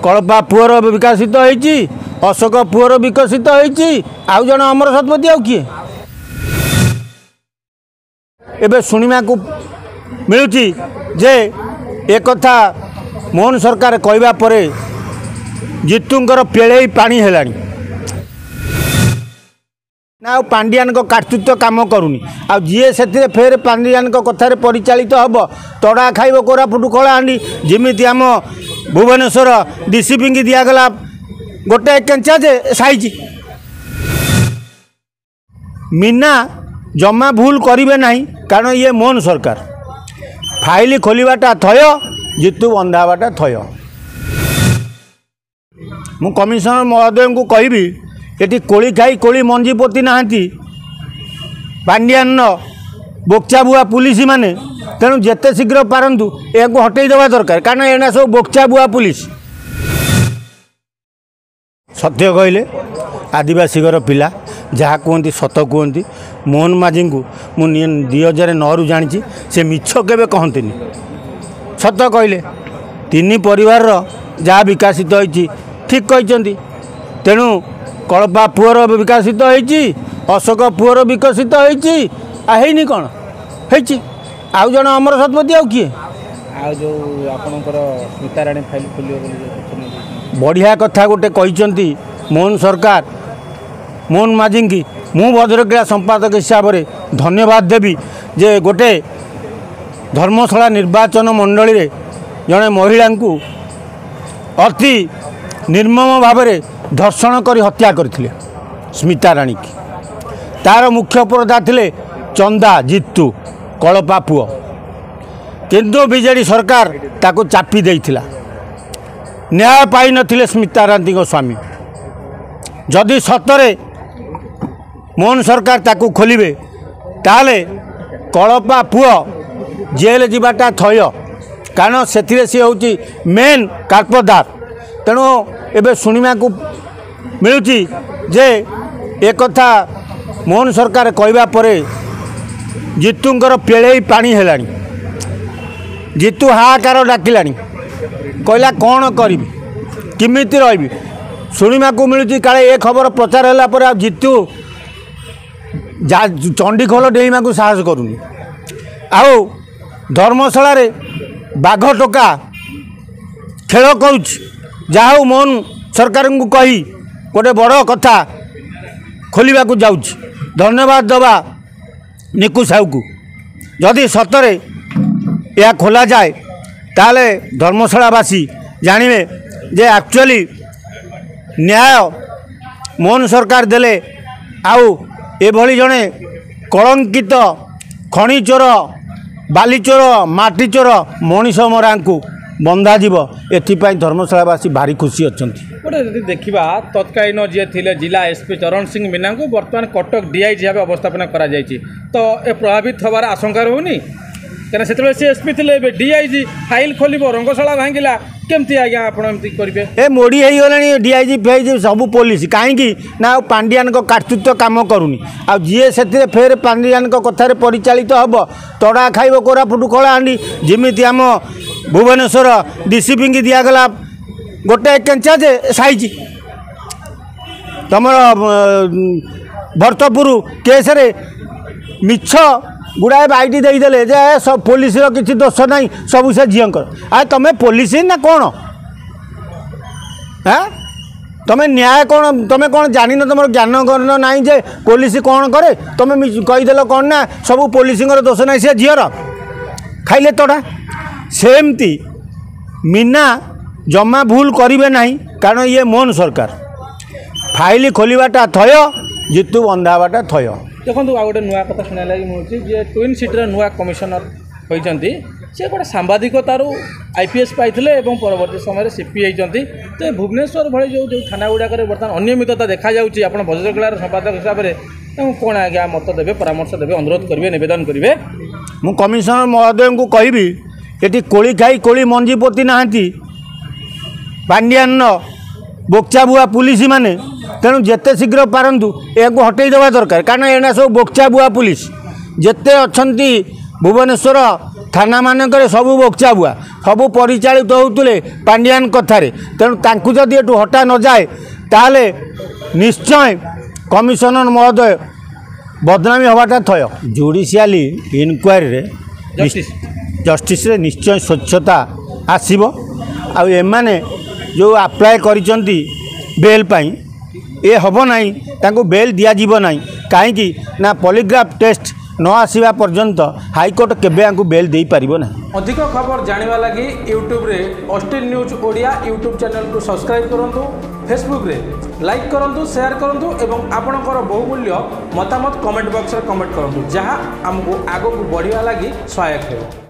कलपा poor विकसित होती Ashok poor विकसित होती आउ जन अमर शतपथी आउ किए एबे शुणा को मिलूँ जे एक कथा मोहन सरकार कहवा पर जितुंकर पेड़े पानी है ना पांडियान को कार्तृत्व काम करूनी आ जी से फेर पांडियान कथार परिचालित हम तड़ा खाइब कोरापुट कलाहांडी जमी आम भुवनेश्वर डीसीपी की दिगला गोटे केंचा जे साइज मीना जमा भूल करेंगे ना कारण ये मोहन सरकार फाइल खोलवाटा थय जितु बंधावाटा थय मु कमिशनर महोदय को कहबी ये कोली खाई कोली मंजी पोती नहांती पांडियान बोक्चा बुआ पुलिस माने तेणु जेते शीघ्र पारंतु या हटई देवा दरकार कारण एना सब बोक्चा बुआ पुलिस सत्य कहले आदिवासी घर पिला जहाँ कहती सत कहती मोहन माझी को मुझे 2009 जानी से मिछ केवे कहते सत कहले तीन परिवार जहाँ विकसित होती ठीक कहते तेणु कलपा पुअर विकसित होती अशोक पुअर विकसित होती है कौन है आउ जन अमर शतपथी आउ किए बढ़िया कथा गोटे कहते मोहन सरकार मोहन माझी की मु भद्रक्रीड़ा संपादक हिसाब से धन्यवाद देवी जे गोटे धर्मशाला निर्वाचन मंडली रे जड़े महिला को अति निर्मम भाव में धर्षण कर हत्या करथिले स्मिता राणी की तार मुख्य अपराधी थिले चंदा जितु कलपा पुओ किंतु बीजेडी सरकार ताको चापी देइथिला न्याय पाई नथिले स्मिता राणी स्वामी जदि सतरे मोहन सरकार ताको खोलिबे ताले कलपा पुओ जेल जीवाटा थय कारण से सी होची मेन कार्पदार तेणु एबे शुणा को मिलूँ जे एक कथा मोहन सरकार कहवा पर जितुंकर पेड़े पानी है जितु हाहाकार डाकिला कहला कौन करी किमिति रही शुणा को मिलूँ काले ए खबर प्रचार है पर जितु चंडीखोल डेईमा को साहस करूनी आउ धर्मशाला रे बाघ टोका खेल करुच जहाँ मोहन सरकार को कही गोटे बड़ कथा खोलने को जाऊँ धन्यवाद दबा निकू साहू को जदि सतरे यह खोला जाए ताले धर्मशालावासी जानवे जे एक्चुअली न्याय मोहन सरकार देले आउ एभली जड़े कलंकित खनि चोर बाली चोर माटी चोर मनीष मरा को बंधा जीव एथिपाई धर्मशालावासी भारी खुशी अच्छा गोटे देखा तत्कालीन जी थे जिला एसपी चरण सिंह मीना को बर्तमान कटक डीआईजी भाव अवस्थापन कर तो ए प्रभावित हबार आशंका रोनी क्या से एसपी थे डीआईजी फाइल खोल रंगशाला भांगिला केमती आज्ञा आपड़ी करेंगे ए मोड़ी हो डीआईजी फेज सब पुलिस कहीं ना पांडियान कार्तृत्व काम करूनी आ जी से फेर पांडियान कथार परिचालित हम तड़ा खाइब कोरापुट कलाहांडी जमी आम भुवनेश्वर डीसीपी की दिगला गोटे केंचा जे साइज तुम भरतपुर केस रे मिछ गुड़ाए बाइट देदेले जे सब पुलिस किसी दोष ना सब से झीकर आ तुम पुलिस ना कौन हाँ तुम न्याय कौन तुम कौन जान तुम ज्ञान गर्न ना जे पुलिस कौन करे तुम कहीदेल कौन ना सब पुलिस दोष ना सी झीर खाइले तड़ा सेमती मीना जमा भूल करेंगे ना कारण ये मोहन सरकार फाइल खोलवाटा थय जितु बंधावाटा थय देखो आ गए नुआ कथा शुणा लगी मुझे ट्विन सिटर नुआ कमिशनर होती सी गोटे सांबादिकतार आईपीएस पाई परवर्त समय सीपी होती तो भुवनेश्वर भली जो थाना गुड़ाक बर्तमान अनियमितता देखा जाऊँगी आप भद्रकलार संपादक हिसाब से कौन आज्ञा मत देवे परामर्श देवे अनुरोध करेंगे नवेदन करेंगे मु कमिशनर महोदय को कहबी ये कोली खाई कोली मंजी पोती नहांती पांडियान बोक्चा बुआ पुलिस माने तेणु जेते शीघ्र पारंतु या हटई देवा दरकार कारण एना सब बोक्चा बुआ पुलिस जेते अच्छा भुवनेश्वर थाना मानकरे सबू बक्चा बुआ सबू परिचालित होते पांडियान कथार तेणु तांकु जदि एटू हटा न जाए ताले निश्चय कमिशनर महोदय बदनामी हवाटा थय जुडिशियाली इनक्वारी जस्टिस रे निश्चय स्वच्छता आसीबो आ एमाने जो अप्लाय करिसंती बेल पाई ए हबो नाही तांको बेल दिया जीवो नाही काहेकि ना पॉलीग्राफ टेस्ट न आसवा पर्यंत हाईकोर्ट केबे आंकु बेल दे पारिबो ना। अधिक खबर जानिबा लागि यूट्यूब रे Austin news Odia YouTube channel को सब्सक्राइब करंतु, फेसबुक रे लाइक करंतु, शेयर करंतु एवं आपणकर बहुमूल्य मतामत कमेंट बॉक्स रे कमेंट करंतु जहां हमको आगो को बढ़िया लागि सहायक हेबो।